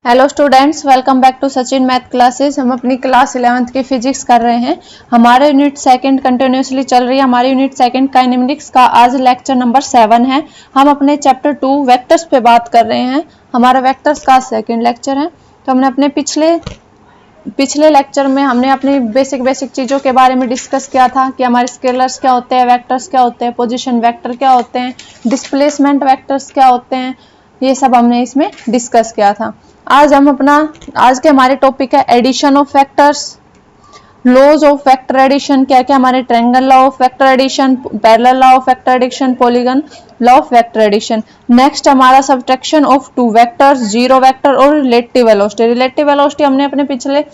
Hello students, welcome back to Sachin math classes. हम अपनी class 11th की फिजिक्स कर रहे हैं। हमारे यूनिट सेकंड कंटिन्यूसली चल रही है। हमारी यूनिट सेकंड काइनेमेटिक्स का आज लेक्चर नंबर 7 है। हम अपने चैप्टर 2 वेक्टर्स पे बात कर रहे हैं। हमारा वेक्टर्स का सेकंड लेक्चर है। तो हमने अपने पिछले लेक्चर में हमने अपनी बेसिक चीज़ों के बारे में डिस्कस किया था कि हमारे स्केलर्स क्या होते हैं, वेक्टर्स क्या होते हैं, पोजीशन वेक्टर क्या होते हैं, डिस्प्लेसमेंट वेक्टर्स क्या होते हैं, ये सब हमने इसमें डिस्कस किया था। आज के हमारे टॉपिक है addition of vectors, laws of vector addition, क्या क्या हमारे triangle law of vector addition, parallel law of vector addition, polygon law of vector addition. Next हमारा subtraction of two vectors, zero vector और रिलेटिव वेलोसिटी। रिलेटिव वेलोसिटी हमने अपने पिछले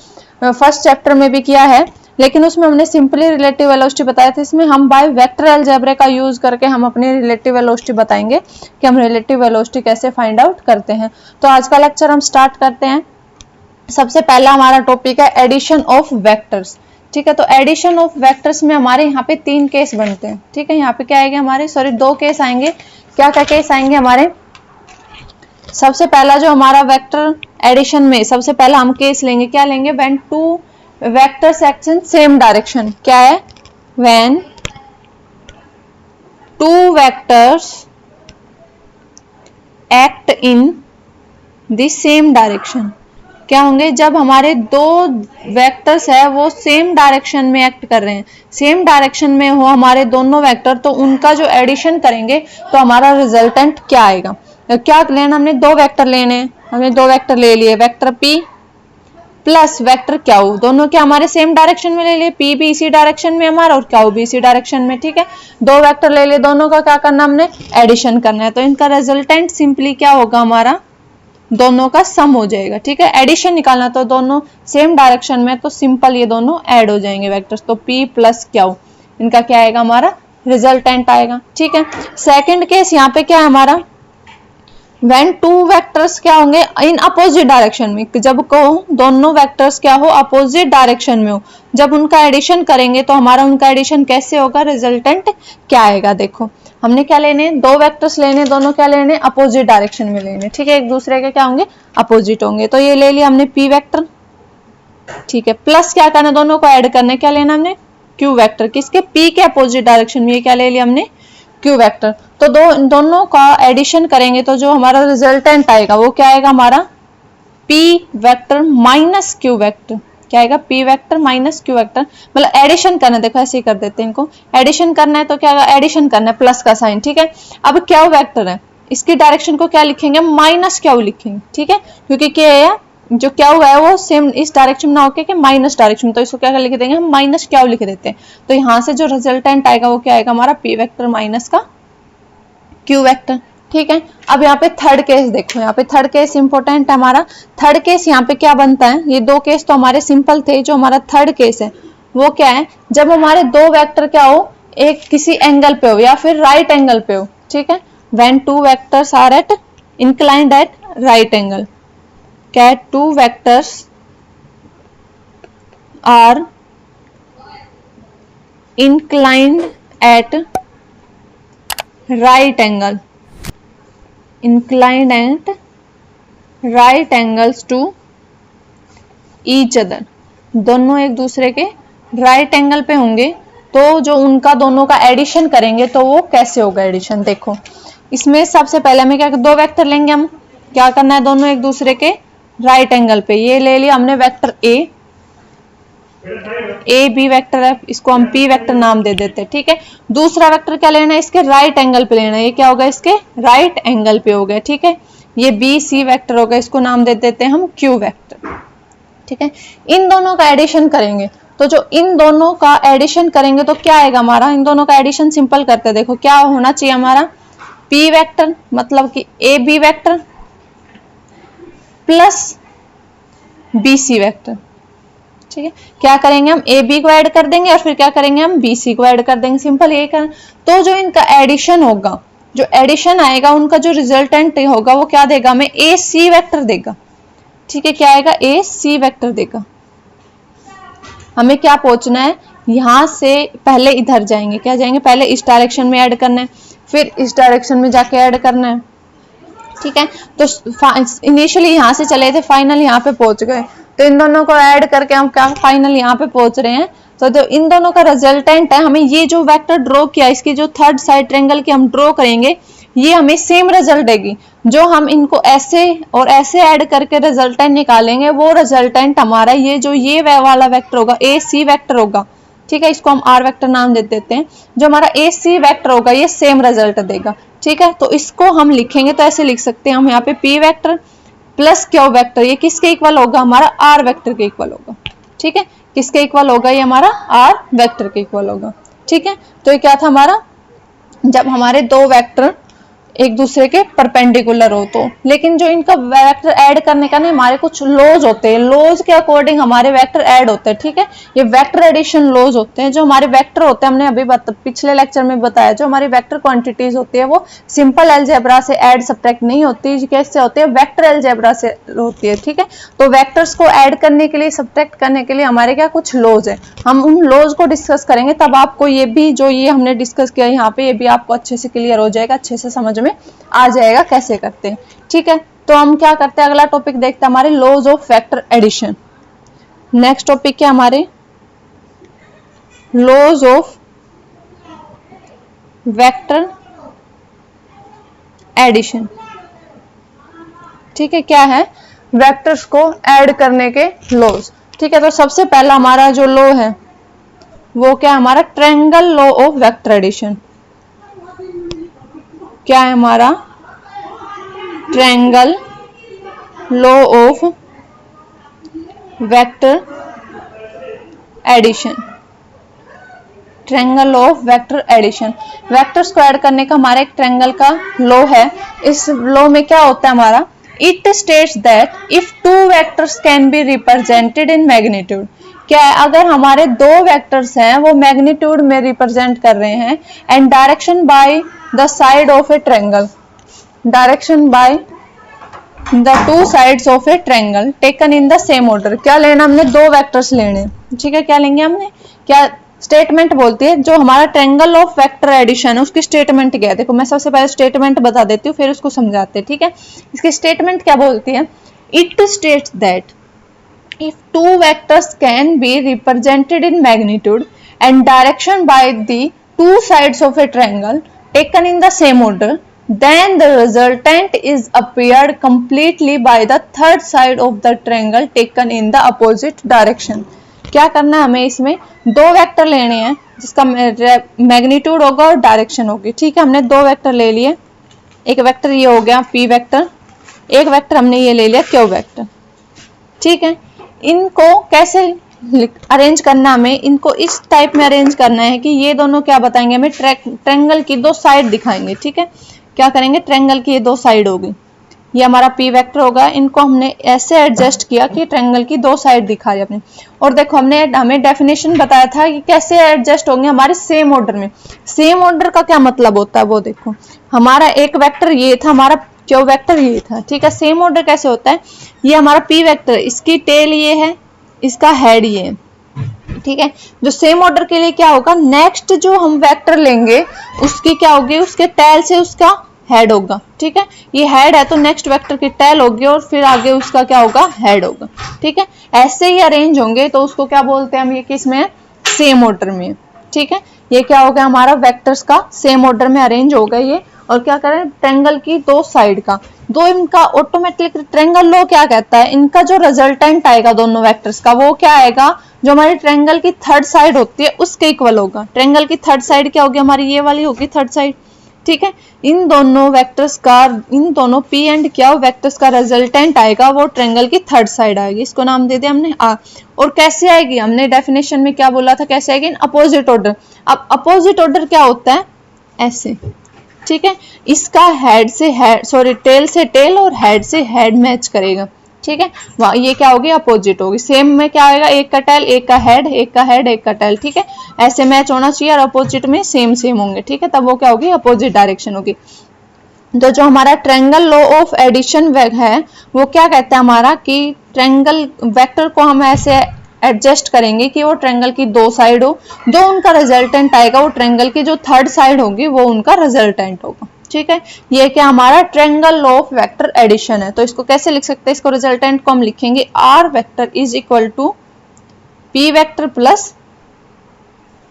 first chapter में भी किया है, लेकिन उसमें हमने सिंपली रिलेटिव वेलोसिटी बताया था। इसमें हम बाय वेक्टर अलजेब्रा का यूज करके हम अपनी रिलेटिव वेलोसिटी बताएंगे कि हम रिलेटिव वेलोसिटी कैसे फाइंड आउट करते हैं। तो आज का लेक्चर हम स्टार्ट करते हैं। सबसे पहला हमारा टॉपिक है एडिशन ऑफ वेक्टर्स। ठीक है, तो एडिशन ऑफ वेक्टर्स में हमारे यहाँ पे 3 केस बनते हैं। ठीक है, यहाँ पे क्या आएगा हमारे, 2 केस आएंगे। क्या क्या केस आएंगे हमारे? सबसे पहला जो हमारा वेक्टर एडिशन में सबसे पहला हम केस लेंगे, क्या लेंगे? When two vectors act in same direction. क्या है? When two vectors act in the same direction. क्या होंगे? जब हमारे 2 वेक्टर्स है वो सेम डायरेक्शन में एक्ट कर रहे हैं, सेम डायरेक्शन में हो हमारे दोनों वेक्टर, तो उनका जो एडिशन करेंगे तो हमारा रिजल्टेंट क्या आएगा? क्या लेना हमने? 2 वेक्टर लेने, हमने 2 वेक्टर ले लिए, vector P plus vector Q. दोनों क्या हमारे सेम डायरेक्शन में ले लिए, P भी इसी डायरेक्शन में हमारा और क्यू भी इसी डायरेक्शन में। ठीक है, 2 वेक्टर ले लिए, दोनों का क्या करना हमने? एडिशन करना है। तो इनका रिजल्टेंट सिंपली क्या होगा हमारा? दोनों का सम हो जाएगा। ठीक है, एडिशन निकालना तो दोनों सेम डायरेक्शन में, तो सिंपल ये दोनों ऐड हो जाएंगे वेक्टर्स। तो P प्लस क्यू, इनका क्या आएगा हमारा? रिजल्टेंट आएगा। ठीक है, सेकंड केस यहाँ पे क्या है हमारा? व्हेन टू वेक्टर्स क्या होंगे? इन अपोजिट डायरेक्शन में। जब कहो दोनों वेक्टर्स क्या हो? अपोजिट डायरेक्शन में हो, जब उनका एडिशन करेंगे तो हमारा उनका एडिशन कैसे होगा? रिजल्टेंट क्या आएगा? देखो, हमने क्या लेने? 2 वेक्टर्स लेने, दोनों क्या लेने? अपोजिट डायरेक्शन में लेने। ठीक है, एक दूसरे के क्या होंगे? अपोजिट होंगे। तो ये ले लिया हमने P वेक्टर। ठीक है, प्लस क्या करना? दोनों को ऐड करना। क्या लेना हमने? Q vector. किसके? P के अपोजिट डायरेक्शन में। ये क्या ले लिया हमने? Q vector. तो दोनों का एडिशन करेंगे तो जो हमारा रिजल्टेंट आएगा वो क्या आएगा हमारा? P vector minus Q vector. क्या आएगा? P vector minus Q vector. मतलब एडिशन करना, देखो ऐसे ही कर देते हैं इनको। एडिशन करना है तो क्या एडिशन करना है? प्लस का साइन। ठीक है, अब Q वेक्टर है, इसकी डायरेक्शन को क्या लिखेंगे? माइनस Q लिखेंगे। ठीक है, क्योंकि क्या है, जो Q है वो सेम इस डायरेक्शन में ना होके माइनस डायरेक्शन, तो इसको क्या लिख देंगे हम? माइनस Q लिख देते हैं। तो यहाँ से जो रिजल्टेंट आएगा वो क्या आएगा हमारा? P वेक्टर माइनस का Q वेक्टर। ठीक है, अब यहाँ पे थर्ड केस देखो, यहाँ पे थर्ड केस इंपॉर्टेंट है हमारा। थर्ड केस यहाँ पे क्या बनता है? ये 2 केस तो हमारे सिंपल थे, जो हमारा थर्ड केस है वो क्या है? जब हमारे 2 वेक्टर क्या हो? एक किसी एंगल पे हो या फिर राइट एंगल पे हो। ठीक है, when 2 vectors are at inclined at right angle. क्या है? 2 vectors are inclined at right angle, inclined at right angles to each other। दोनों एक दूसरे के राइट एंगल पे होंगे, तो जो उनका दोनों का एडिशन करेंगे तो वो कैसे होगा एडिशन? देखो, इसमें सबसे पहले हमें क्या, 2 वेक्टर लेंगे। हम क्या करना है? दोनों एक दूसरे के राइट एंगल पे। ये ले लिया हमने वेक्टर ए बी वेक्टर है, इसको हम P वेक्टर नाम दे देते हैं। ठीक है, दूसरा वेक्टर क्या लेना है? इसके राइट एंगल पे लेना है। ये क्या होगा? इसके राइट एंगल पे हो गया। ठीक है, ये B C वेक्टर होगा, इसको नाम दे देते हैं हम Q वेक्टर। ठीक है, इन दोनों का एडिशन करेंगे तो जो इन दोनों का एडिशन करेंगे तो क्या आएगा हमारा? इन दोनों का एडिशन सिंपल करते हैं। देखो क्या होना चाहिए हमारा? P वेक्टर मतलब कि A B vector plus B C vector. ठीक है, क्या करेंगे हम? ए बी को ऐड कर देंगे और फिर क्या करेंगे हम? बी सी को ऐड कर देंगे। सिंपल यही कर। तो जो इनका एडिशन होगा, जो एडिशन आएगा, उनका जो रिजल्टेंट होगा वो क्या देगा हमें? ए सी वेक्टर देगा। ठीक है, क्या आएगा? ए सी वेक्टर देगा। हमें क्या पहुंचना है? यहां से पहले इधर जाएंगे। क्या जाएंगे? पहले इस डायरेक्शन में ऐड करना है, फिर इस डायरेक्शन में जाके ऐड करना है, ठीक है। तो इनिशियली यहाँ से चले थे, फाइनल यहाँ पे पहुंच गए, तो इन दोनों को ऐड करके हम क्या फाइनल यहाँ पे पहुंच रहे हैं। तो जो इन दोनों का रिजल्टेंट है, हमें ये जो वेक्टर ड्रॉ किया, इसकी जो थर्ड साइड ट्रायंगल की हम ड्रॉ करेंगे, ये हमें सेम रिजल्ट देगी। जो हम इनको ऐसे और ऐसे ऐड करके रिजल्टेंट निकालेंगे, वो रिजल्टेंट हमारा ये वाला वेक्टर होगा, ए सी वेक्टर होगा। ठीक है, इसको हम आर वेक्टर नाम दे देते हैं। जो हमारा ए सी वेक्टर होगा, ये सेम रिजल्ट देगा। ठीक है, तो इसको हम लिखेंगे तो ऐसे लिख सकते हैं हम यहाँ पे P vector plus Q vector, ये किसके इक्वल होगा, हमारा आर वेक्टर के इक्वल होगा। ठीक है, किसके इक्वल होगा, ये हमारा आर वेक्टर के इक्वल होगा। ठीक है, तो ये क्या था हमारा, जब हमारे दो वेक्टर एक दूसरे के परपेंडिकुलर हो तो। लेकिन जो इनका वेक्टर ऐड करने का ना, हमारे कुछ लॉज होते हैं, लॉज के अकॉर्डिंग हमारे वेक्टर ऐड होते हैं। ठीक है, ये वेक्टर एडिशन लॉज होते हैं। जो हमारे वेक्टर होते हैं, हमने अभी पिछले लेक्चर में बताया, जो हमारी वेक्टर क्वांटिटीज होती है वो सिंपल अलजेब्रा से ऐड सब्ट्रैक्ट नहीं होती, कैसे होती है, वेक्टर अलजेब्रा से होती है। ठीक है, तो वेक्टर्स को ऐड करने के लिए, सब्ट्रैक्ट करने के लिए हमारे क्या कुछ लॉज है, हम उन लॉज को डिस्कस करेंगे, तब आपको ये भी जो ये हमने डिस्कस किया यहाँ पे, ये भी आपको अच्छे से क्लियर हो जाएगा, अच्छे से समझ में आ जाएगा कैसे करते हैं। ठीक है, तो हम क्या करते हैं, अगला टॉपिक देखते हैं हमारे laws of vector addition. Next topic क्या हमारे, लॉज ऑफ वेक्टर एडिशन। ठीक है, क्या है, वेक्टर्स को ऐड करने के लॉज। ठीक है, तो सबसे पहला हमारा जो लॉ है वो क्या है, हमारा triangle law of vector addition. क्या है हमारा, triangle law of vector addition. Triangle law of vector addition, vectors को ऐड करने का हमारा एक ट्रायंगल का लॉ है। इस लॉ में क्या होता है हमारा, it states that if two vectors can be represented in magnitude. क्या है, अगर हमारे दो वेक्टर्स हैं वो मैग्नीट्यूड में रिप्रेजेंट कर रहे हैं, and direction by the side of A triangle, direction by the two sides of A triangle taken in the same order. क्या लेना हमने, दो वेक्टर्स लेने। ठीक है, क्या लेंगे हमने, क्या स्टेटमेंट बोलती है, जो हमारा ट्रायंगल ऑफ वेक्टर एडिशन है उसकी स्टेटमेंट क्या है। देखो मैं सबसे पहले स्टेटमेंट बता देती हूँ, फिर उसको समझाते हैं। ठीक है, इसकी स्टेटमेंट क्या बोलती है, it states that if two vectors can be represented in magnitude and direction by the two sides of a triangle taken in the same order, then the resultant is appeared completely by the third side of the triangle taken in the opposite direction। क्या करना है हमें, इसमें दो vector लेने हैं जिसका magnitude होगा और डायरेक्शन होगी। ठीक है, हमने दो वेक्टर ले लिए, एक वेक्टर ये हो गया पी वेक्टर, एक वेक्टर हमने ये ले लिया क्यू वेक्टर। ठीक है, इनको कैसे अरेंज करना, हमें इनको इस टाइप में अरेंज करना है कि ये दोनों क्या बताएंगे हमें, ट्रायंगल की दो साइड दिखाएंगे। ठीक है, क्या करेंगे, ट्रायंगल की ये दो साइड होगी, ये हमारा पी वेक्टर होगा, इनको हमने ऐसे एडजस्ट किया कि ट्रायंगल की दो साइड दिखा रही अपने। और देखो हमें डेफिनेशन बताया था कि कैसे एडजस्ट होंगे, हमारे सेम ऑर्डर में। सेम ऑर्डर का क्या मतलब होता है, वो देखो, हमारा एक वेक्टर ये था, हमारा क्यू वेक्टर ये था। ठीक है, सेम ऑर्डर कैसे होता है, ये हमारा पी वेक्टर, इसकी टेल ये है, इसका हेड ये है। ठीक है, जो सेम ऑर्डर के लिए क्या होगा, नेक्स्ट जो हम वेक्टर लेंगे उसकी क्या होगी, उसके टेल से उसका हेड होगा। ठीक है, ये हेड है तो नेक्स्ट वेक्टर की टेल होगी और फिर आगे उसका क्या होगा, हेड होगा। ठीक है, ऐसे ही अरेंज होंगे तो उसको क्या बोलते हैं हम, ये किस में है, सेम ऑर्डर में। ठीक है, ये क्या हो गया हमारा, वेक्टर्स का सेम ऑर्डर में अरेंज हो गया ये। और क्या करें, ट्रायंगल की दो साइड का, दो इनका ऑटोमेटिक ट्रायंगल लॉ क्या कहता है, इनका जो रिजल्टेंट आएगा दोनों वेक्टर्स का, वो क्या आएगा, जो हमारी ट्रायंगल की थर्ड साइड होती है उसके इक्वल होगा। ट्रायंगल की थर्ड साइड क्या होगी, हमारी ये वाली होगी थर्ड साइड। ठीक है, इन दोनों वेक्टर्स का, इन दोनों पी एंड क्यू वेक्टर्स का रिजल्टेंट आएगा वो ट्रायंगल की थर्ड साइड आएगी। इसको नाम दे दिया हमने आ। और कैसे आएगी, हमने डेफिनेशन में क्या बोला था, कैसे आएगी, इन अपोजिट ऑर्डर। अब अपोजिट ऑर्डर क्या होता है, ऐसे। ठीक है, इसका हेड से हेड, सॉरी टेल से टेल और हेड से हेड मैच करेगा। ठीक है, ये क्या होगी, अपोजिट होगी। सेम में क्या आएगा, एक का टेल, एक का हेड, एक का हेड, एक का टेल। ठीक है, ऐसे मैच होना चाहिए और अपोजिट में सेम सेम होंगे। ठीक है, तब वो क्या होगी, अपोजिट डायरेक्शन होगी। तो जो हमारा ट्रायंगल लॉ ऑफ एडिशन है वो क्या कहता है हमारा, कि ट्रायंगल वेक्टर को हम ऐसे एडजस्ट करेंगे कि वो ट्रायंगल की दो साइड हो, जो उनका रिजल्टेंट आएगा वो ट्रायंगल की जो थर्ड साइड होगी वो उनका रिजल्टेंट होगा। ठीक है, ये क्या हमारा ट्रायंगल ऑफ वेक्टर एडिशन है। तो इसको कैसे लिख सकते हैं, इसको रिजल्टेंट को हम लिखेंगे R vector is equal to P vector plus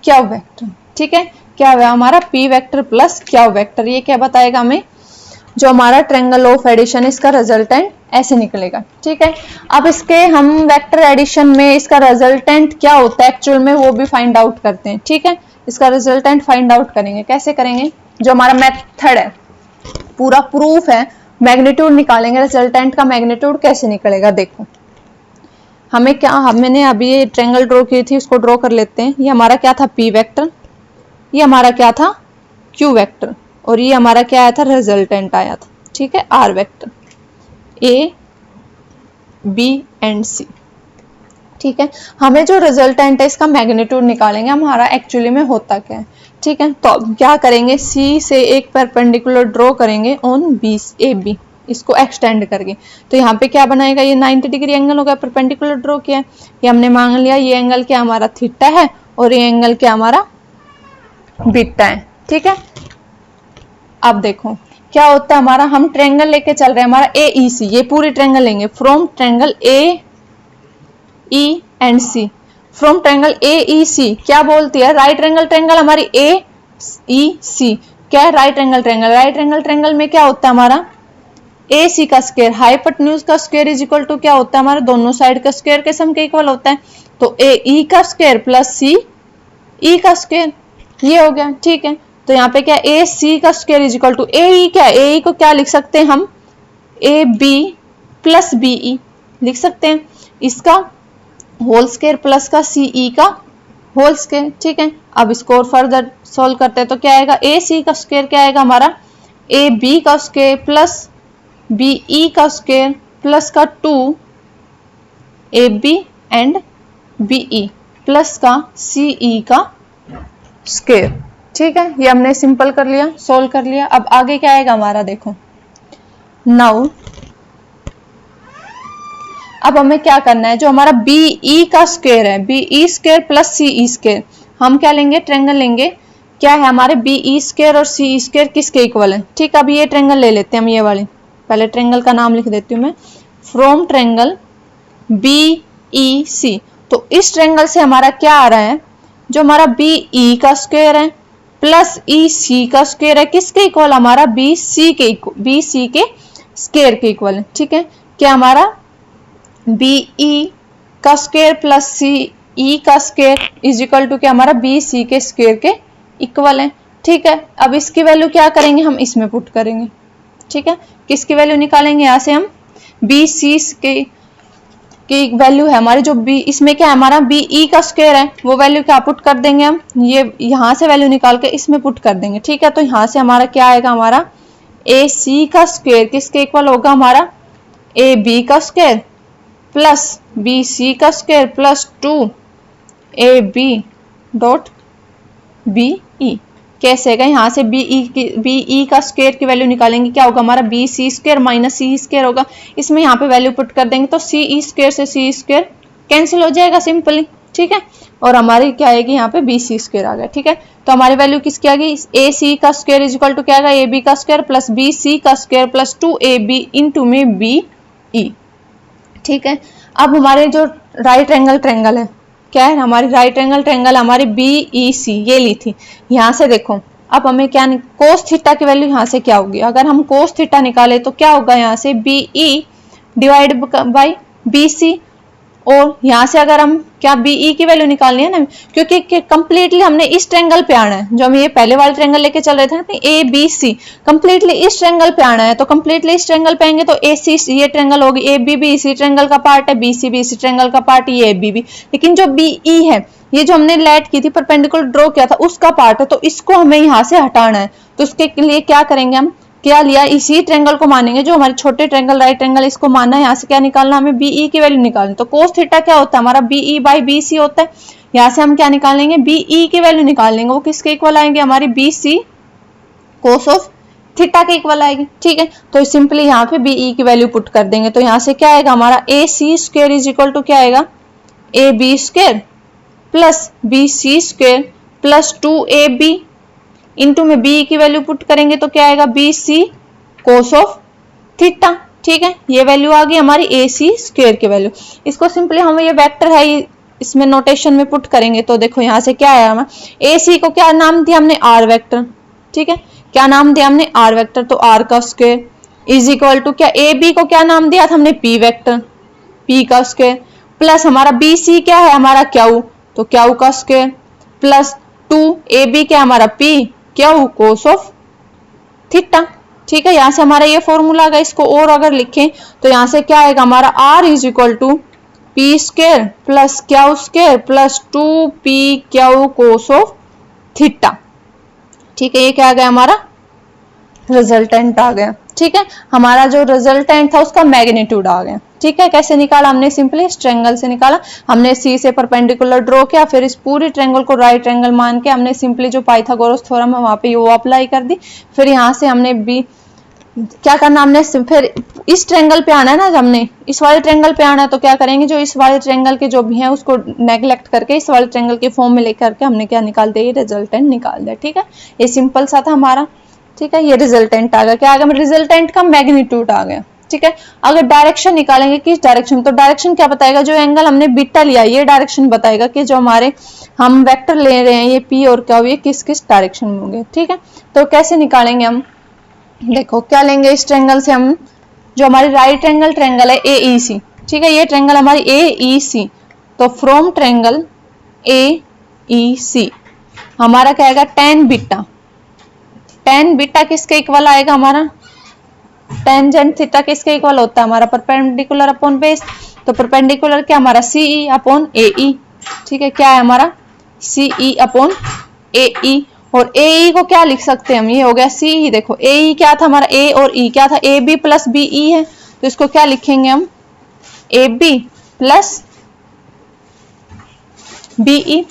Q vector. ठीक है, क्या हुआ हमारा P vector plus Q vector, ये क्या बताएगा हमें, जो हमारा ट्रायंगल ऑफ एडिशन इसका रिजल्टेंट ऐसे निकलेगा। ठीक है, अब इसके हम वेक्टर एडिशन में इसका रिजल्टेंट क्या होता है एक्चुअल में वो भी फाइंड आउट करते हैं। ठीक है, इसका रिजल्टेंट फाइंड आउट करेंगे, कैसे करेंगे, जो हमारा मेथड है पूरा प्रूफ है, मैग्नीट्यूड निकालेंगे, रिजल्टेंट का मैग्नीट्यूड कैसे निकलेगा। देखो हमें क्या, हमने अभी ये ट्रायंगल ड्रॉ की थी उसको ड्रॉ कर लेते हैं। ये हमारा क्या था पी वेक्टर, ये हमारा क्या था क्यू वेक्टर, और ये हमारा क्या आया था रिजल्टेंट आया था। ठीक है, R vector A B and C. ठीक है, हमें जो रिजल्टेंट है इसका मैग्नीट्यूड निकालेंगे, हमारा एक्चुअली में होता क्या है। ठीक है, तो अब क्या करेंगे, सी से एक परपेंडिकुलर ड्रॉ करेंगे ऑन बी ए बी, इसको एक्सटेंड करके। तो यहाँ पे क्या बनाएगा, ये 90 डिग्री एंगल होगा, परपेंडिकुलर ड्रॉ किया है, ये हमने मान लिया ये एंगल क्या हमारा थीटा है और ये एंगल क्या हमारा बीटा है। ठीक है, अब देखो क्या होता है हमारा, हम ट्रायंगल लेके चल रहे हैं, हमारा ए ई सी, ये पूरी ट्रायंगल लेंगे from triangle A E and C, from triangle A E C क्या बोलती है, राइट एंगल ट्रायंगल हमारी ए ई सी क्या है, right angle triangle. Right angle triangle में क्या होता है हमारा ए सी का स्क्वायर, हाइपोटेन्यूज का स्क्वायर इज इक्वल टू क्या होता है हमारा दोनों साइड का स्क्वायर के सम के इक्वल होता है। तो ए ई का स्क्वायर प्लस सी ई का स्क्वायर, ये हो गया। ठीक है, तो यहाँ पे क्या ए सी का square is equal to A E, क्या ए ई को क्या लिख सकते हैं हम A B plus B E लिख सकते हैं, इसका होल स्क्वायर प्लस का सी ई का होल स्क्वायर। ठीक है, अब इसको और फर्दर सोल्व करते हैं तो क्या आएगा, ए सी का स्क्वायर क्या आएगा हमारा ए बी का स्क्वायर प्लस बी ई का स्क्वायर प्लस का 2 A B and B E plus का सी ई का स्क्वायर। ठीक है, ये हमने सिंपल कर लिया, सोल्व कर लिया। अब आगे क्या आएगा हमारा, देखो नाउ अब हमें क्या करना है, जो हमारा बी ई का स्क्वायर है, बी ई स्क्वायर प्लस सी ई स्क्वायर, हम क्या लेंगे ट्रायंगल लेंगे, क्या है हमारे बी ई स्क्वायर और सी ई स्क्वायर किसके इक्वल है। ठीक है, अब ये ट्रायंगल ले लेते हैं हम, ये वाली पहले ट्रायंगल का नाम लिख देती हूँ मैं, फ्रॉम ट्रायंगल बी ई सी। तो इस ट्रायंगल से हमारा क्या आ रहा है, जो हमारा बी ई का स्क्वायर है प्लस ई सी का स्क्वायर है किसके इक्वल, हमारा बी सी के स्क्वायर के इक्वल है। ठीक है, क्या हमारा बी ई का स्क्वायर प्लस सी ई का स्क्वायर इज इक्वल टू क्या हमारा बी सी के स्क्वायर के इक्वल है। ठीक है, अब इसकी वैल्यू क्या करेंगे, हम इसमें पुट करेंगे। ठीक है, किसकी वैल्यू निकालेंगे, यहाँ से हम बी सी की वैल्यू है हमारी, जो बी इसमें क्या है हमारा बी ई का स्क्वायर है, वो वैल्यू क्या पुट कर देंगे हम, ये यहाँ से वैल्यू निकाल के इसमें पुट कर देंगे। ठीक है, तो यहाँ से हमारा क्या आएगा, हमारा ए सी का स्क्वायर किसके इक्वल होगा, हमारा ए बी का स्क्वायर प्लस बी सी का square plus 2 A B dot B E. कैसे है, यहाँ से बी ई का स्क्वायर की वैल्यू निकालेंगे, क्या होगा हमारा बी सी स्क्वायर माइनस सी स्क्वायर होगा, इसमें यहाँ पे वैल्यू पुट कर देंगे तो सी ई स्क्वायर से सी स्क्वायर कैंसिल हो जाएगा सिंपली। ठीक है, और हमारी क्या आएगी यहाँ पे बी सी स्क्वायर आ गया। ठीक है, तो हमारी वैल्यू किसकी आ गई, ए सी का स्क्वायर इज इक्वल टू क्या आएगा ए बी का स्क्वायर प्लस बी सी का square plus 2 A B into में बी ई। ठीक है, अब हमारे जो राइट एंगल ट्रायंगल है, क्या है हमारी राइट एंगल ट्रायंगल हमारी बी ई सी ये ली थी, यहाँ से देखो अब हमें क्या कोस थीटा की वैल्यू यहाँ से क्या होगी, अगर हम कोस थीटा निकाले तो क्या होगा यहाँ से B E divide by B C, और यहाँ से अगर हम क्या बी ई की वैल्यू निकालनी है ना, क्योंकि कंप्लीटली हमने इस ट्रायंगल पे आना है, जो हम ये पहले वाले ट्रायंगल लेके चल रहे थे ना ए बी सी, कंप्लीटली इस ट्रायंगल पे आना है, तो कंप्लीटली इस ट्रायंगल पे आएंगे तो ए सी ये ट्रायंगल होगी, ए बी भी इसी ट्रायंगल का पार्ट है, बी सी भी इसी ट्रायंगल का पार्ट, ये ए बी भी, लेकिन जो बी ई है ये जो हमने लेट की थी परपेंडिकुलर ड्रॉ किया था उसका पार्ट है, तो इसको हमें यहाँ से हटाना है। तो उसके लिए क्या करेंगे, हम क्या लिया इसी ट्रायंगल को मानेंगे, जो हमारे छोटे ट्रायंगल राइट ट्रायंगल इसको मानना है, यहाँ से क्या निकालना हमें बी ई की वैल्यू निकालनी। तो कोस थीटा क्या होता है हमारा B E by B C होता है, यहाँ से हम क्या निकाल लेंगे बी ई की वैल्यू निकाल लेंगे, वो किसके इक्वल आएंगे हमारी B C cos of theta के इक्वल आएगी। ठीक है, तो सिंपली यहाँ पे बी ई की वैल्यू पुट कर देंगे, तो यहाँ से क्या आएगा हमारा A C square is equal to क्या आएगा A B square plus B C square plus 2 A B into में बी की वैल्यू पुट करेंगे तो क्या आएगा B C cos of theta. ठीक है, ये वैल्यू आ गई हमारी ए सी स्क्वायर की वैल्यू। इसको सिंपली हम ये वेक्टर है इसमें नोटेशन में पुट करेंगे तो देखो यहाँ से क्या आया हमारा ए सी को क्या नाम दिया हमने आर वेक्टर। ठीक है, क्या नाम दिया हमने आर वेक्टर, तो आर का स्क्वायर इज इक्वल टू क्या ए बी को क्या नाम दिया था हमने पी वेक्टर, पी का स्क्वायर प्लस हमारा बी सी क्या है हमारा क्यू, तो क्यू का स्क्वायर प्लस 2 ए बी क्या हमारा P Q cos of theta. ठीक है, यहां से हमारा ये फॉर्मूला आ गया। इसको और अगर लिखें तो यहां से क्या आएगा हमारा R is equal to P square plus Q square plus 2 P Q cos of theta. ठीक है, ये क्या आ गया हमारा रिजल्टेंट आ गया। ठीक है, हमारा जो रिजल्टेंट था उसका मैग्नीट्यूड आ गया। ठीक है, कैसे निकाला हमने, सिंपली इस ट्रायंगल से निकाला। हमने सी से परपेंडिकुलर ड्रॉ किया, फिर इस पूरी ट्रायंगल को राइट ट्रायंगल मान के हमने सिंपली जो पाइथागोरस थ्योरम है वहां पे वो अप्लाई कर दी। फिर यहाँ से हमने बी क्या करना, हमने फिर इस ट्रायंगल पे आना है ना, हमने इस वाले ट्रायंगल पे आना है तो क्या करेंगे, जो इस वाले ट्रायंगल के जो भी है उसको नेग्लेक्ट करके इस वाले ट्रायंगल के फॉर्म में लेकर के हमने क्या निकाल दिया, ये रिजल्टेंट निकाल दिया। ठीक है, ये सिंपल सा था हमारा। ठीक है, ये रिजल्टेंट आ गया, क्या आ गया, रिजल्टेंट का मैग्नीट्यूड आ गया। ठीक है, अगर डायरेक्शन निकालेंगे किस डायरेक्शन, तो डायरेक्शन क्या बताएगा, जो एंगल हमने बीटा लिया ये डायरेक्शन बताएगा कि जो हमारे हम वेक्टर ले रहे हैं ये पी और क्या ये किस किस डायरेक्शन में होंगे। ठीक है, तो कैसे निकालेंगे हम, देखो क्या लेंगे, इस ट्रायंगल से हम जो हमारी राइट एंगल ट्रायंगल है ए ई सी। ठीक है, ये ट्रायंगल हमारी ए ई सी, तो फ्रॉम ट्रायंगल ए ई सी हमारा क्या आएगा tan बीटा। tan बीटा किसके इक्वल आएगा हमारा, टेंजेंट थीटा किसके इक्वल होता है हमारा, परपेंडिकुलर अपॉन बेस। तो परपेंडिकुलर क्या हमारा सीई अपॉन एई। ठीक है, क्या है हमारा सीई अपॉन एई, और एई को क्या लिख सकते हैं हम, ये हो गया सीई। देखो एई क्या था हमारा, ए और ई क्या था, A B plus B E है, तो इसको क्या लिखेंगे हम ए बी प्लस बीई,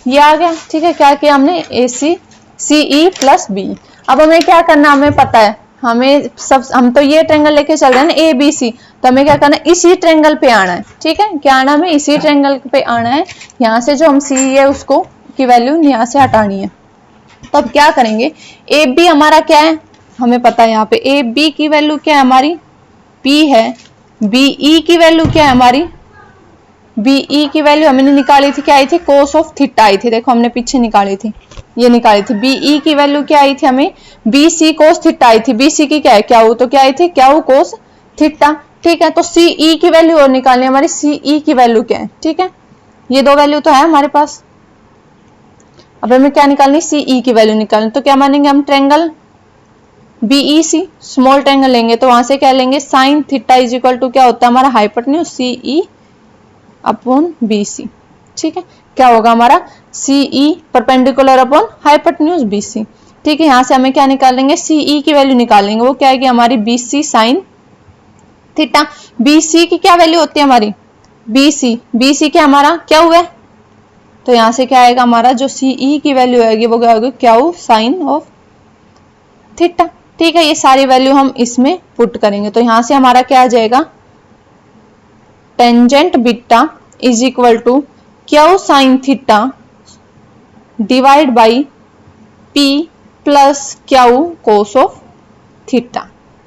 ये आ गया। ठीक है, क्या किया हमने ए सी सीई प्लस बी। अब हमें क्या करना, हमें पता है, हमें सब हम तो ये ट्रायंगल लेके चल रहे हैं ना ए बी सी, तो हमें क्या करना है इसी ट्रायंगल पे आना है। ठीक है, क्या आना, हमें इसी ट्रायंगल पे आना है। यहाँ से जो हम सी है उसको की वैल्यू यहाँ से हटानी है। तो अब क्या करेंगे, ए बी हमारा क्या है हमें पता है, यहाँ पे ए बी की वैल्यू क्या है हमारी पी है, बी ई की वैल्यू क्या है हमारी, बी ई की वैल्यू हमने निकाली थी, क्या आई थी कोस ऑफ थीटा आई थी। देखो हमने पीछे निकाली थी, ये निकाली थी। बी ई की वैल्यू क्या आई थी हमें, बी सी कोस थीटा आई थी। बी सी की क्या है क्यू, तो क्या आई थी क्यू कोस थीटा। ठीक है, तो सी ई की वैल्यू और निकालनी, हमारी सी ई की वैल्यू क्या है। ठीक है, ये दो वैल्यू तो है हमारे पास। अब हमें क्या निकालनी, सी ई की वैल्यू निकालनी, तो क्या मानेंगे हम triangle B E C small triangle लेंगे, तो वहां से क्या लेंगे sine theta is equal to क्या होता है हमारा hypotenuse C E upon B C. ठीक है, क्या होगा हमारा C E perpendicular upon hypotenuse B C. ठीक है, यहां से हमें क्या निकालेंगे सी ई की वैल्यू निकालेंगे, वो क्या आएगी हमारी B C sine theta. B C की क्या वैल्यू होती है हमारी बी सी क्या हमारा क्या हुआ है, तो यहां से क्या आएगा हमारा जो सी ई की वैल्यू आएगी वो क्या होगी क्यू साइन ऑफ थीटा। ठीक है, ये सारी वैल्यू हम इसमें पुट करेंगे, तो यहां से हमारा क्या आ जाएगा tangent beta is equal to Q sine theta divide by P plus Q cos of theta.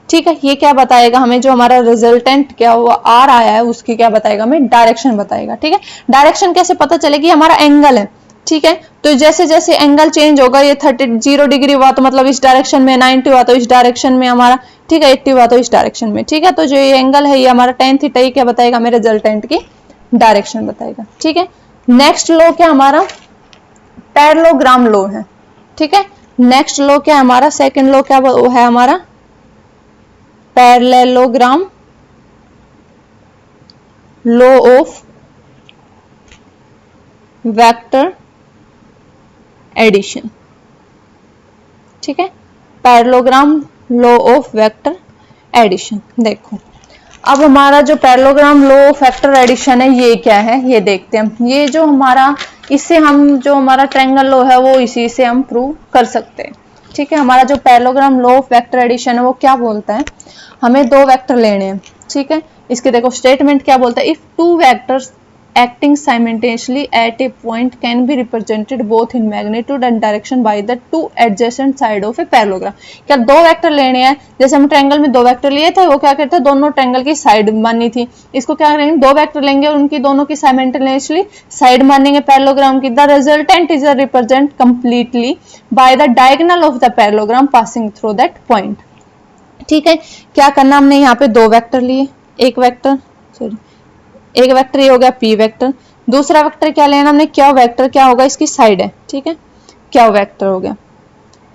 ठीक है, ये क्या बताएगा हमें, जो हमारा रिजल्टेंट क्या हुआ आर आया है उसकी क्या बताएगा हमें डायरेक्शन बताएगा। ठीक है, डायरेक्शन कैसे पता चलेगी, हमारा एंगल है। ठीक है, तो जैसे जैसे एंगल चेंज होगा, ये 0 डिग्री हुआ तो मतलब इस डायरेक्शन में, 90 हुआ तो इस डायरेक्शन में हमारा, ठीक है 80 हुआ तो इस डायरेक्शन में। ठीक है, तो जो ये एंगल है ये हमारा tan थीटा, ये क्या बताएगा हमें रिजल्टेंट की डायरेक्शन बताएगा। ठीक है, नेक्स्ट लॉ क्या हमारा पैरेललोग्राम लॉ है। ठीक है, नेक्स्ट लॉ क्या हमारा सेकंड लॉ क्या है हमारा parallelogram law of vector addition. ठीक है, parallelogram law of vector addition. देखो अब हमारा जो parallelogram law of vector addition है ये क्या है, ये देखते हैं हम। ये जो हमारा इससे हम जो हमारा ट्रायंगल लॉ है वो इसी से हम प्रूव कर सकते हैं। ठीक है, हमारा जो parallelogram law of vector addition है वो क्या बोलता है, हमें दो वेक्टर लेने हैं। ठीक है, इसके देखो स्टेटमेंट क्या बोलता है, if two vectors acting simultaneously at a point can be represented both in magnitude and direction by the two adjacent side of a parallelogram। क्या दो वेक्टर लेने हैं, जैसे हम ट्रायंगल में दो वेक्टर लिए थे, वो क्या करते हैं, दोनों ट्रायंगल की साइड माननी थी। इसको क्या करेंगे, दो वेक्टर लेंगे और उनकी दोनों की साइमल्टेनियसली साइड मानेंगे पैरेललोग्राम की। The resultant is represent completely by the diagonal of the parallelogram passing through that point. ठीक है, क्या करना, हमने यहाँ पे दो वेक्टर लिए, एक वेक्टर ये हो गया पी वेक्टर, दूसरा वेक्टर क्या लेना हमने, क्या वेक्टर, क्या होगा इसकी साइड है। ठीक है, क्या वेक्टर हो गया।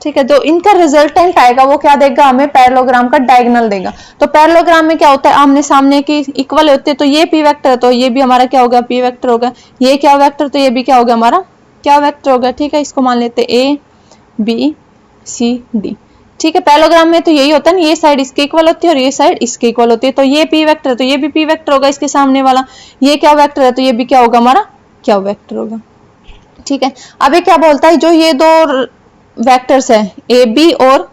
ठीक है, जो इनका रिजल्टेंट आएगा वो क्या देगा, हमें पैरेललोग्राम का डायगोनल देगा। तो पैरेललोग्राम में क्या होता है, आमने सामने की इक्वल होते हैं, तो ये पी वेक्टर है तो ये भी हमारा क्या होगा, पी वेक्टर होगा। ये क्या वेक्टर, तो ये भी क्या होगा, हमारा क्या वेक्टर होगा। ठीक है, इसको मान लेते हैं ए बी सी डी। ठीक है, पैरेललोग्राम में तो यही होता है ना, ये साइड इसके इक्वल होती है और ये साइड इसके इक्वल होती है। तो ये पी वेक्टर है तो ये भी पी वेक्टर होगा इसके सामने वाला। ये क्या वेक्टर है तो ये भी क्या होगा, हमारा क्या वेक्टर होगा। ठीक है, अब ये क्या बोलता है, जो ये दो वेक्टर्स है ए बी और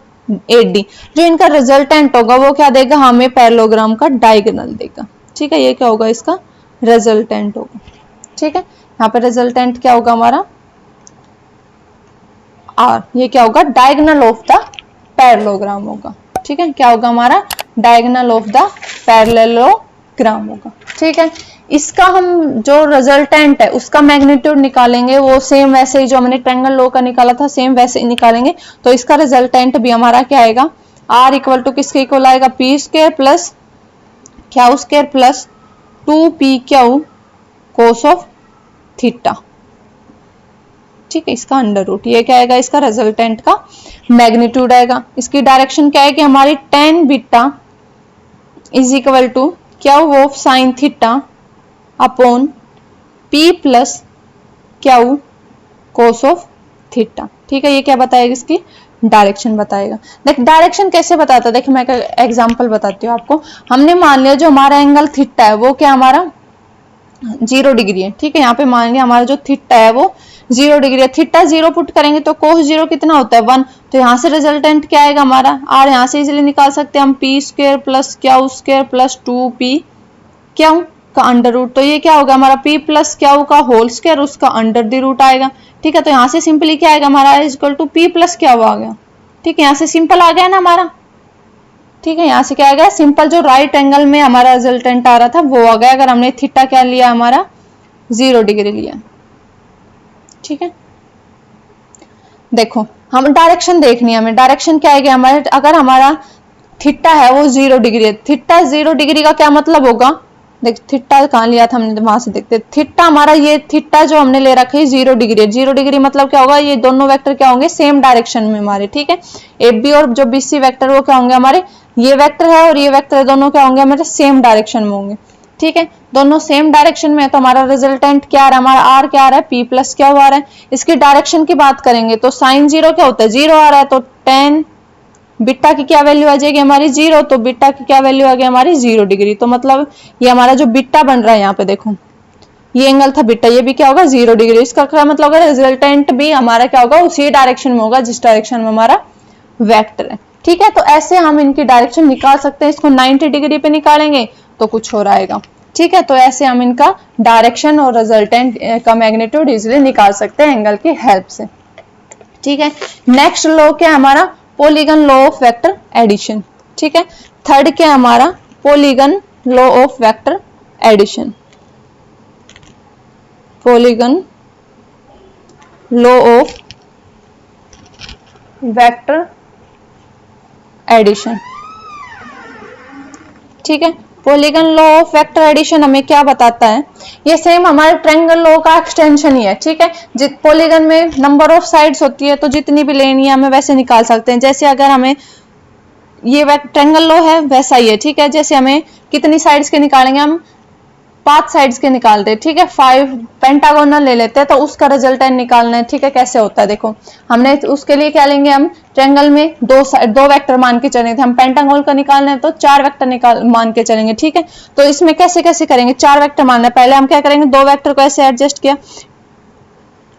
ए डी, जो इनका रिजल्टेंट होगा वो क्या देगा, हमें पैरेललोग्राम का डायगोनल देगा। ठीक है, ये क्या होगा, इसका रिजल्टेंट होगा। ठीक है, यहाँ पे रिजल्टेंट क्या होगा हमारा आर, ये क्या होगा, डायगोनल ऑफ द पैरेललोग्राम होगा। ठीक है, क्या होगा हमारा, डायगोनल ऑफ द पैरेललोग्राम होगा। ठीक है, इसका हम जो रिजल्टेंट है उसका मैग्नीट्यूड निकालेंगे, वो सेम वैसे ही जो हमने ट्रायंगल लॉ का निकाला था सेम वैसे ही निकालेंगे। तो इसका रिजल्टेंट भी हमारा क्या आएगा, आर इक्वल टू किसके इक्वल आएगा, P square plus Q square plus 2p Q cos of theta. ठीक है, इसका अंडर रूट, ये क्या आएगा, इसका रिजल्टेंट का मैग्नीट्यूड आएगा। इसकी डायरेक्शन क्या है कि हमारी tan beta is equal to Q of sine theta upon p plus Q cos of theta. ठीक है, ये क्या बताएगा, इसकी डायरेक्शन बताएगा। देख डायरेक्शन कैसे बताता है, देखिए मैं एक एग्जांपल बताती हूँ आपको। हमने मान लिया जो हमारा एंगल थीटा है वो क्या हमारा 0 डिग्री है। ठीक है, यहाँ पे मान लिया हमारा जो थीटा है वो 0 डिग्री है। थीटा 0 पुट करेंगे तो कोस 0 कितना होता है 1। तो यहाँ से रिजल्टेंट क्या आएगा हमारा, और यहाँ से इजीली निकाल सकते हैं हम P square plus Q square plus 2p Q का अंडर रूट। तो ये क्या होगा हमारा p प्लस क्यू का होल स्क्वायर, उसका अंडर द रूट आएगा। ठीक है, तो यहाँ से सिंपली क्या आएगा हमारा equal to p plus Q आ गया। ठीक है, यहाँ से सिंपल आ गया ना हमारा। ठीक है, यहाँ से क्या आ गया, सिंपल जो राइट एंगल में हमारा रिजल्टेंट आ रहा था वो आ गया, अगर हमने थीटा क्या लिया हमारा 0 डिग्री लिया। ठीक है, देखो हम डायरेक्शन देखनी है हमें, डायरेक्शन क्या आएगी हमारे, अगर हमारा थीटा है वो 0 डिग्री है, थीटा 0 डिग्री का क्या मतलब होगा, देख थीटा कहाँ लिया था हमने, वहां से देखते, थीटा हमारा ये थीटा जो हमने ले रखा है 0 डिग्री है। 0 डिग्री मतलब क्या होगा, ये दोनों वेक्टर क्या होंगे, सेम डायरेक्शन में हमारे। ठीक है, ए बी और जो बीसी वेक्टर वो क्या होंगे हमारे, ये वेक्टर है और ये वेक्टर है, दोनों क्या होंगे हमारे सेम डायरेक्शन में होंगे। ठीक है, दोनों सेम डायरेक्शन में है तो हमारा रिजल्टेंट क्या आ रहा है, हमारा आर क्या आ रहा है, पी प्लस क्या आ रहा है। इसकी डायरेक्शन की बात करेंगे तो साइन 0 क्या होता है, 0 आ रहा है, तो tan बीटा की क्या वैल्यू आ जाएगी हमारी 0, तो बीटा की क्या वैल्यू आ गई हमारी 0 डिग्री। तो मतलब ये हमारा जो बीटा बन रहा है यहाँ पे देखो, ये एंगल था बीटा, ये भी क्या होगा 0 डिग्री। इसका क्या मतलब होगा, रिजल्टेंट भी हमारा क्या होगा, उसी डायरेक्शन में होगा जिस डायरेक्शन में हमारा वेक्टर है। ठीक है, तो ऐसे हम इनकी डायरेक्शन निकाल सकते हैं। इसको 90 डिग्री पे निकालेंगे तो कुछ हो रहेगा। ठीक है, तो ऐसे हम इनका डायरेक्शन और रिजल्टेंट का मैग्नीट्यूड इजीली निकाल सकते हैं एंगल की हेल्प से। ठीक है, नेक्स्ट लॉ क्या है हमारा, polygon law of vector addition. ठीक है, थर्ड क्या है हमारा, polygon law of vector addition, polygon law of vector addition. ठीक है, polygon law of vector addition हमें क्या बताता है, ये सेम हमारे ट्रायंगल लॉ का एक्सटेंशन ही है। ठीक है, जित पॉलीगन में नंबर ऑफ साइड्स होती है तो जितनी भी लेनी है हमें वैसे निकाल सकते हैं। जैसे अगर हमें ये ट्रायंगल लॉ है वैसा ही है। ठीक है, जैसे हमें कितनी साइड्स के निकालेंगे, हम 5 साइड्स के निकाल रहे। ठीक है, 5 पेंटागोनल ले लेते हैं तो उसका रिजल्टेंट निकालना है। ठीक है, कैसे होता है देखो, हमने उसके लिए क्या लेंगे, हम ट्रायंगल में दो वेक्टर मान के चलेंगे थे, हम पेंटागोनल का निकालना है तो 4 वेक्टर मान के चलेंगे। ठीक है, तो इसमें कैसे कैसे करेंगे, 4 वेक्टर मानना है। पहले हम क्या करेंगे, 2 वेक्टर को ऐसे एडजस्ट किया,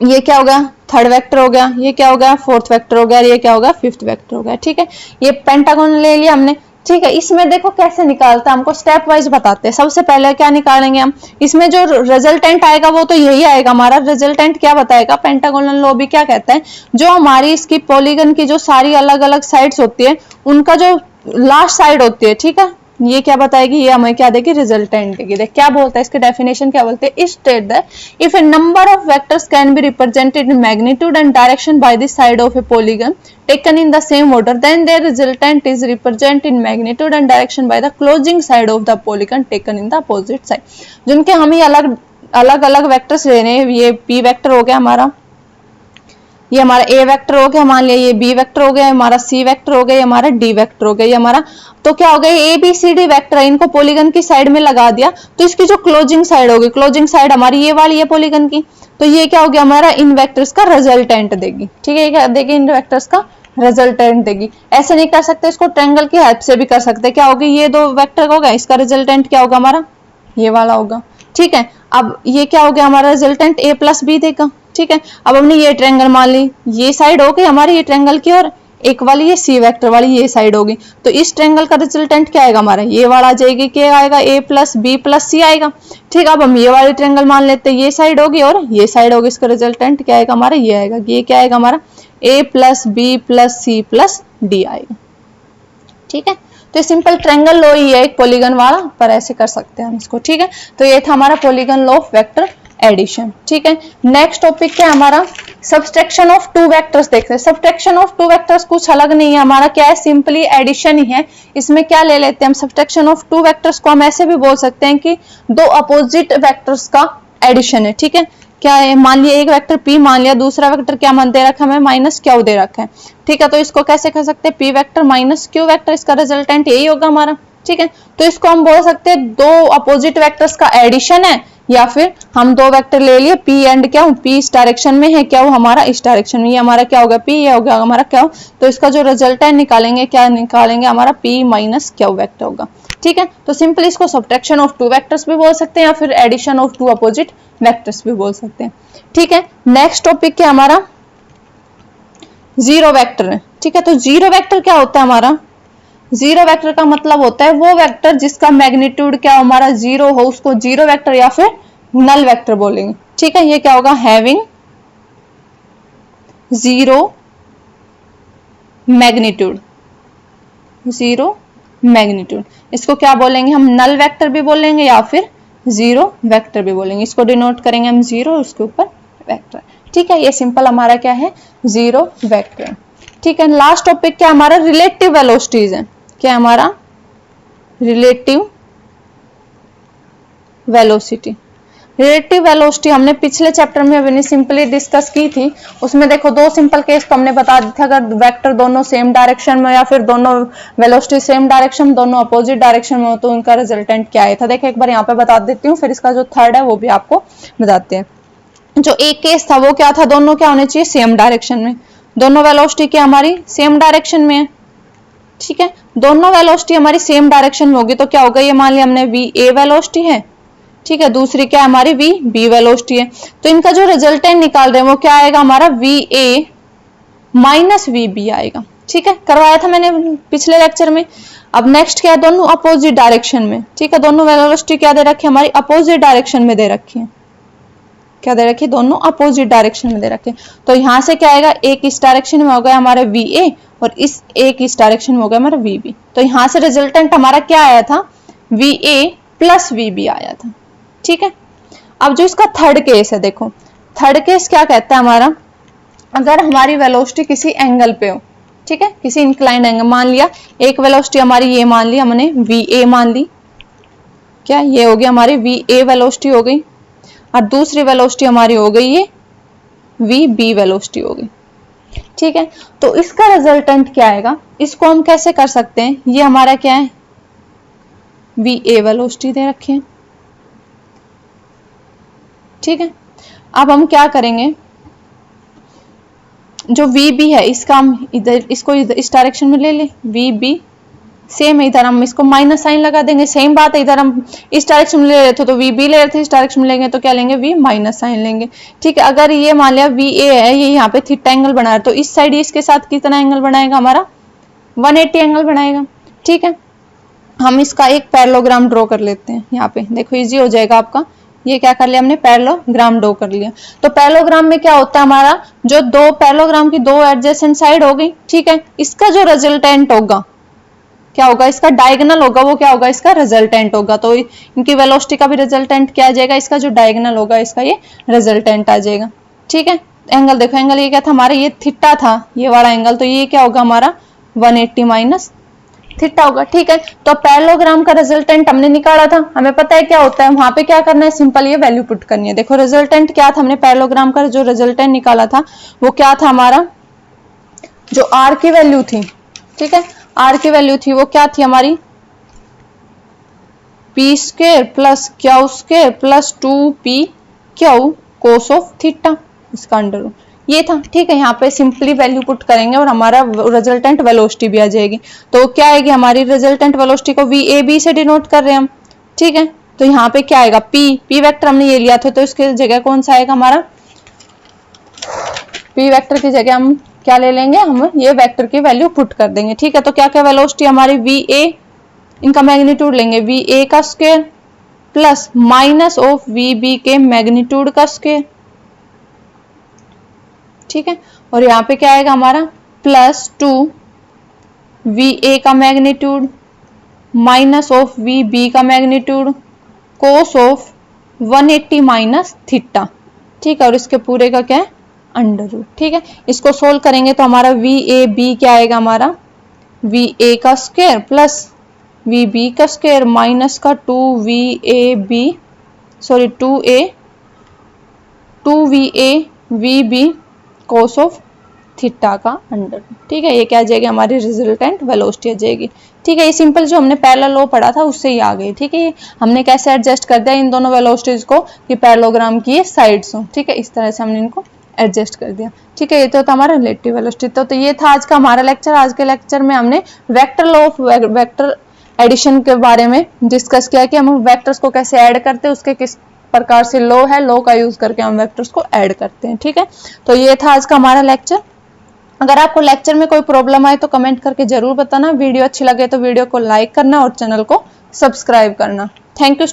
ये क्या हो गया, 3rd वेक्टर हो गया, ये क्या हो गया, 4th वेक्टर हो गया, ये क्या हो गया, 5th वेक्टर हो गया। ठीक है, ये पेंटागोनल ले लिया हमने, ठीक है, इसमें देखो कैसे निकालते हैं, हमको स्टेप वाइज बताते हैं। सबसे पहले क्या निकालेंगे हम, इसमें जो रिजल्टेंट आएगा वो तो यही आएगा हमारा। रिजल्टेंट क्या बताएगा, पेंटागोनल लॉ भी क्या कहता है, जो हमारी इसकी पॉलीगन की जो सारी अलग अलग साइड्स होती है उनका जो लास्ट साइड होती है, ठीक है, ये क्या बताएगी, ये हमें क्या देगी, रिजल्टेंट देगी। देख क्या बोलता है, इसके डेफिनेशन क्या बोलते हैं, state that if A number of vectors can be represented in magnitude and direction by the side of A polygon taken in the same order then their resultant is represented in magnitude and direction by the closing side of the polygon taken in the opposite side। जिनके हम ही अलग अलग vectors ले रहे हैं, ये p vector हो गया हमारा, ये हमारा a वेक्टर हो गया, मान लिया ये b वेक्टर हो गया, हमारा c वेक्टर हो गया, ये हमारा d वेक्टर हो गया, ये हमारा, तो क्या हो गया, a b c d vector है, इनको पॉलीगन की साइड में लगा दिया तो इसकी जो क्लोजिंग साइड होगी, क्लोजिंग साइड हमारी ये वाली है पॉलीगन की, तो ये क्या हो गया हमारा, इन वेक्टर्स का रिजल्टेंट देगी। ठीक है, क्या देगी, इन वेक्टर्स का रिजल्टेंट देगी। ऐसे नहीं कर सकते, इसको ट्रायंगल की हेल्प से भी कर सकते हैं। क्या होगी, ये दो वेक्टर होगा, इसका रिजल्टेंट क्या होगा हमारा, ये वाला होगा। ठीक है, अब ये क्या हो गया हमारा रिजल्टेंट a प्लस बी देगा। ठीक है, अब हमने ये ट्रायंगल मान ली, ये साइड हो गई हमारी ये ट्रायंगल की, और एक वाली ये सी वेक्टर वाली ये साइड होगी, तो इस ट्रायंगल का रिजल्टेंट क्या आएगा हमारा, ये वाला आ जाएगी, क्या आएगा, a प्लस बी प्लस सी आएगा। ठीक है, अब हम ये वाली ट्रायंगल मान लेते हैं, ये साइड होगी और ये साइड होगी, इसका रिजल्टेंट क्या आएगा हमारा, ये आएगा, ये क्या आएगा हमारा, a plus B plus C plus D आएगा। ठीक है, तो ये सिंपल ट्रायंगल लॉ ही है एक पॉलीगन वाला, पर ऐसे कर सकते हैं हम इसको। ठीक है, तो ये था हमारा polygon law of vector addition. ठीक है, नेक्स्ट टॉपिक क्या है हमारा, सब्सट्रैक्शन ऑफ टू वेक्टर्स देखते हैं। सब्सट्रैक्शन ऑफ टू वेक्टर्स कुछ अलग नहीं है, हमारा क्या है, सिंपली एडिशन ही है। इसमें क्या ले लेते हैं हम, सब्सट्रैक्शन ऑफ टू वेक्टर्स को हम ऐसे भी बोल सकते हैं कि दो अपोजिट वेक्टर्स का एडिशन है। ठीक है, क्या है, मान लिया एक वेक्टर p मान लिया, दूसरा वेक्टर क्या मान दे रखा है हमें, माइनस क्यू दे रखा है। ठीक है, तो इसको कैसे कर सकते हैं, p vector minus q vector, इसका रिजल्टेंट यही होगा हमारा। ठीक है, तो इसको हम बोल सकते हैं दो अपोजिट वेक्टर्स का एडिशन है, या फिर हम दो वेक्टर ले लिए p एंड क्या हूँ, p इस डायरेक्शन में है, क्या हो हमारा इस डायरेक्शन में, ये हमारा क्या होगा p, ये हो गया हमारा क्या हो, तो इसका जो रिजल्टेंट निकालेंगे, क्या निकालेंगे हमारा p माइनस क्यू वेक्टर होगा। ठीक है, तो सिंपली इसको सब्ट्रैक्शन ऑफ टू वेक्टर्स भी बोल सकते हैं, या फिर addition of two opposite vectors भी बोल सकते हैं। ठीक है, नेक्स्ट टॉपिक क्या हमारा, जीरो वेक्टर है। ठीक है, तो जीरो वेक्टर क्या होता है हमारा, जीरो वेक्टर का मतलब होता है वो वेक्टर जिसका मैग्नीट्यूड क्या हमारा जीरो हो, उसको जीरो वेक्टर या फिर नल वेक्टर बोलेंगे। ठीक है, ये क्या होगा, having zero magnitude, zero magnitude, इसको क्या बोलेंगे हम, नल वेक्टर भी बोलेंगे या फिर जीरो वेक्टर भी बोलेंगे। इसको डिनोट करेंगे हम जीरो, उसके ऊपर वेक्टर। ठीक है, ये सिंपल हमारा क्या है, जीरो वेक्टर। ठीक है, लास्ट टॉपिक क्या हमारा, रिलेटिव वेलोसिटीज है। क्या हमारा, रिलेटिव वेलोसिटी। रिलेटिव वेलोसिटी हमने पिछले चैप्टर में अभी सिंपली डिस्कस की थी। उसमें देखो दो सिंपल केस तो हमने बता दिया था, अगर वेक्टर दोनों सेम डायरेक्शन में या फिर दोनों वेलोसिटी सेम डायरेक्शन, दोनों अपोजिट डायरेक्शन में हो तो उनका रिजल्टेंट क्या आया था। देखो एक बार यहाँ पे बता देती हूँ, फिर इसका जो थर्ड है वो भी आपको बताते हैं। जो एक केस था वो क्या था, दोनों क्या होने चाहिए, सेम डायरेक्शन में, दोनों वेलोसिटी क्या हमारी सेम डायरेक्शन में है। ठीक है, दोनों वेलोसिटी हमारी सेम डायरेक्शन में होगी तो क्या होगा, ये मान लिया हमने वी ए वेलोसिटी है, ठीक है, दूसरी क्या हमारी वी बी वेलोसिटी है, तो इनका जो रिजल्टेंट निकाल रहे हैं वो क्या आएगा हमारा, V A minus V B आएगा। ठीक है, करवाया था मैंने पिछले लेक्चर में। अब नेक्स्ट क्या है, दोनों अपोजिट डायरेक्शन में। ठीक है, दोनों वेलोसिटी क्या दे रखी है हमारी, अपोजिट डायरेक्शन में दे रखी है। क्या दे रखी है, दोनों अपोजिट डायरेक्शन में दे रखे हैं। तो यहां से क्या आएगा, एक इस डायरेक्शन में हो गया हमारा वी ए और इस एक इस डायरेक्शन में हो गया हमारा वी बी। तो यहां से रिजल्टेंट हमारा क्या आया था, V A plus V B आया था। ठीक है, अब जो इसका थर्ड केस है, देखो थर्ड केस क्या कहता है हमारा, अगर हमारी वेलोसिटी किसी एंगल पे हो, ठीक है, किसी इंक्लाइंड एंगल, मान लिया एक वेलोसिटी हमारी ये मान ली हमने वी ए मान ली, क्या ये हो गया हमारी वी ए वेलोसिटी हो गई, और दूसरी वेलोसिटी हमारी हो गई ये वी बी वेलोसिटी हो गई। ठीक है, तो इसका रिजल्टेंट क्या आएगा, इसको हम कैसे कर सकते हैं, ये हमारा क्या है, वी ए वेलोसिटी दे रखे हैं। ठीक है, अब हम क्या करेंगे, जो वी बी है इसका हम इधर, इसको इधर इस डायरेक्शन में ले ले, वी बी सेम है, इधर हम इसको माइनस साइन लगा देंगे। सेम बात है, इधर हम इस डायरेक्शन में ले रहे थे तो वी बी ले रहे थे, इस डायरेक्शन में लेंगे तो क्या लेंगे, वी माइनस साइन लेंगे। ठीक है, अगर ये मान लिया वी ए है, ये यहाँ पे थीटा एंगल बना रहा है, तो इस साइड इसके साथ कितना एंगल बनाएगा हमारा, 180 एंगल बनाएगा। ठीक है, हम इसका एक पैरेललोग्राम ड्रॉ कर लेते हैं। यहाँ पे देखो इजी हो जाएगा आपका। ये क्या कर लिया हमने, पैरेललोग्राम ड्रॉ कर लिया। तो पैरेललोग्राम में क्या होता है हमारा, जो दो पैरेललोग्राम की दो एडजेसेंट साइड हो गई, ठीक है, इसका जो रिजल्टेंट होगा क्या होगा, इसका डायगोनल होगा, वो क्या होगा, इसका रिजल्टेंट होगा। तो इनकी वेलोसिटी का भी रिजल्टेंट क्या आ जाएगा, इसका जो डायगोनल होगा इसका ये रिजल्टेंट आ जाएगा। ठीक है, एंगल देखो, एंगल ये क्या था हमारा, ये थीटा था, ये वाला एंगल, तो ये क्या होगा हमारा 180 माइनस थीटा होगा। ठीक है, तो पैरेललोग्राम का रिजल्टेंट हमने निकाला था, हमें पता है क्या होता है, वहां पे क्या करना है, सिंपल ये वैल्यू पुट करनी है। देखो रिजल्टेंट क्या था, हमने पैरेललोग्राम का जो रिजल्टेंट निकाला था वो क्या था हमारा, जो आर की वैल्यू थी, ठीक है, आर की वैल्यू थी वो क्या थी हमारी, P square plus Q square plus 2p Q cos of theta, इसका अंडर रूट ये था। ठीक है, यहाँ पे सिंपली वैल्यू पुट करेंगे और हमारा रिजल्टेंट वेलोसिटी भी आ जाएगी। तो क्या आएगी हमारी रिजल्टेंट वेलोसिटी को VAB से डिनोट कर रहे हैं हम। ठीक है, तो यहाँ पे क्या आएगा, P वेक्टर हमने ये लिया था, तो इसके जगह कौन सा आएगा हमारा, P वेक्टर की जगह हम क्या ले लेंगे, हम ये वेक्टर की वैल्यू पुट कर देंगे। ठीक है, तो क्या क्या वेलोसिटी हमारी VA, इनका मैग्नीट्यूड लेंगे VA का square plus minus of VB के मैग्नीट्यूड का स्क्वायर। ठीक है, और यहाँ पे क्या आएगा हमारा प्लस 2 VA का मैग्नीट्यूड माइनस ऑफ VB का magnitude cos of 180 minus theta. ठीक है, और इसके पूरे का क्या है, अंडर रूट। ठीक है, इसको सोल्व करेंगे तो हमारा VAB क्या आएगा हमारा, VA का स्क्वायर प्लस VB का स्क्वायर माइनस का 2VA VB cos of theta का अंडर। ठीक है, ये क्या आ जाएगी हमारी रिजल्टेंट वेलोसिटी आ जाएगी। ठीक है, ये सिंपल जो हमने पैरेलल लॉ पढ़ा था उससे ही आ गई। ठीक है, हमने कैसे एडजस्ट कर दिया इन दोनों वेलोसिटीज को कि पैरेललोग्राम की ये साइड्स हो। ठीक है, इस तरह से हमने इनको एडजस्ट कर दिया। ठीक है, ये तो था हमारा रिलेटिव वेलोसिटी। तो ये था आज का हमारा लेक्चर। आज के लेक्चर में हमने vector law of vector addition के बारे में डिस्कस किया कि हम वेक्टर्स को कैसे ऐड करते हैं, उसके किस प्रकार से लॉ है, लॉ का यूज करके हम वेक्टर्स को ऐड करते हैं। ठीक है, तो ये था आज का हमारा लेक्चर। अगर आपको लेक्चर में कोई प्रॉब्लम आए तो कमेंट करके जरूर बताना। वीडियो अच्छी लगे तो वीडियो को लाइक करना और चैनल को सब्सक्राइब करना। Thank you.